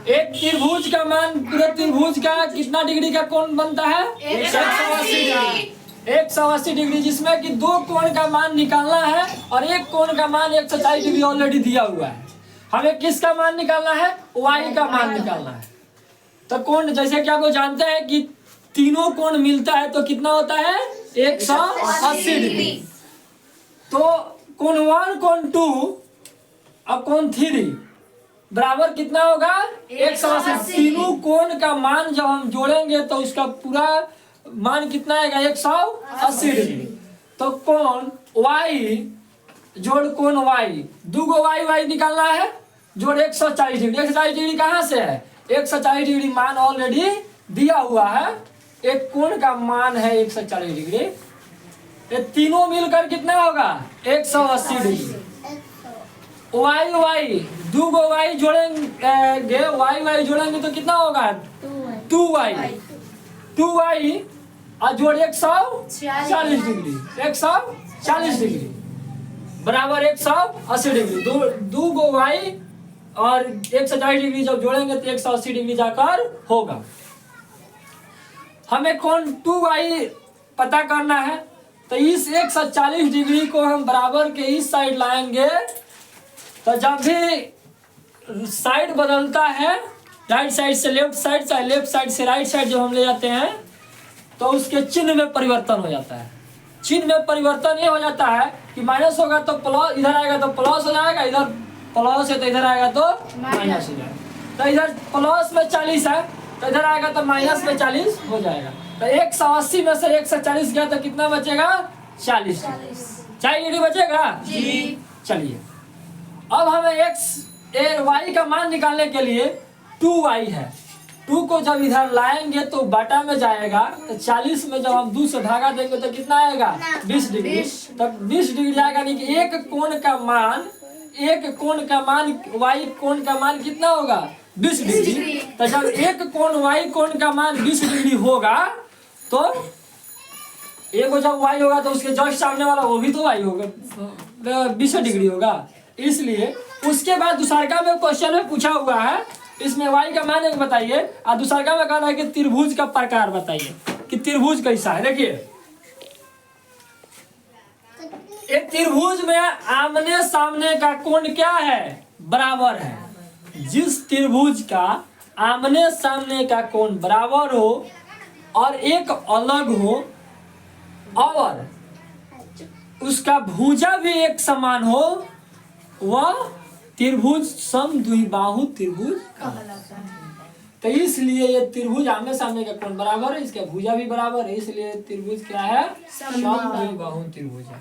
एक त्रिभुज का मान, पूरे त्रिभुज का कितना डिग्री का कोण बनता है? 180 का 180 डिग्री, जिसमें कि दो कोण का मान निकालना है और एक कोण का मान 140 डिग्री ऑलरेडी दिया हुआ है। हमें किसका मान निकालना है? वाई का मान निकालना है। तो कोण, जैसे कि आपको जानते हैं कि तीनों कोण मिलता है तो कितना होता है? 180 डिग्री। तो कोण 1, कोण 2 और कोण 3 बराबर कितना होगा? 180। तीनों कोण का मान जब हम जोड़ेंगे तो उसका पूरा मान कितना आएगा? 180 डिग्री। तो कोण y जोड़ कोण y, दो गो y निकालना है, जोड़ 140 डिग्री। 140 डिग्री कहाँ से है? 140 डिग्री मान ऑलरेडी दिया हुआ है। एक कोण का मान है 140 डिग्री। ये तीनों मिलकर कितना होगा? 180 डिग्री। y दो गो y जोड़ेंगे, y जोड़ेंगे तो कितना होगा? 2y और जोड़ 140 डिग्री, 140 डिग्री बराबर 180 डिग्री। दो गो y और 140 डिग्री जब जोड़ेंगे तो 180 डिग्री जाकर होगा। हमें कोण 2y पता करना है, तो इस 140 डिग्री को हम बराबर के इस साइड लाएंगे। तो जब भी साइड बदलता है, राइट साइड से लेफ्ट साइड, चाहे लेफ्ट साइड से राइट साइड जब हम ले जाते हैं तो उसके चिन्ह में परिवर्तन हो जाता है। चिन्ह में परिवर्तन ये हो जाता है कि माइनस होगा तो प्लस, इधर आएगा तो प्लस हो जाएगा, इधर प्लस है तो इधर आएगा तो माइनस हो जाएगा। तो इधर प्लस में 40 है तो इधर आएगा तो माइनस में 40 हो जाएगा। तो 180 में से 140 गया तो कितना बचेगा? 40 डिग्री बचेगा जी। चलिए अब हमें y का मान निकालने के लिए 2y है, 2 को जब इधर लाएंगे तो बटा में जाएगा। तो 40 में जब हम 2 से भागा देंगे तो कितना आएगा? 20 डिग्री। तो 20 डिग्री आएगा, यानी कि एक कोण का मान y कोण का मान कितना होगा? 20 डिग्री। तो जब एक कोण y कोण का मान 20 डिग्री होगा तो एक को जब y होगा तो उसके जस्ट सामने वाला वो भी तो y होगा, 20 डिग्री होगा। इसलिए उसके बाद दूसरा में क्वेश्चन में पूछा हुआ है, इसमें y का मान एक बताइए और दूसरा में कहना है कि त्रिभुज का प्रकार बताइए कि त्रिभुज कैसा है। देखिए एक त्रिभुज में आमने सामने का कोण क्या है? बराबर है। जिस त्रिभुज का आमने सामने का कोण बराबर हो और एक अलग हो और उसका भुजा भी एक समान हो, वह त्रिभुज समद्विबाहु त्रिभुज कहलाता है। तो इसलिए ये त्रिभुज आमने सामने का कोण बराबर है, इसका भुजा भी बराबर है, इसलिए त्रिभुज क्या है? समद्विबाहु त्रिभुज है।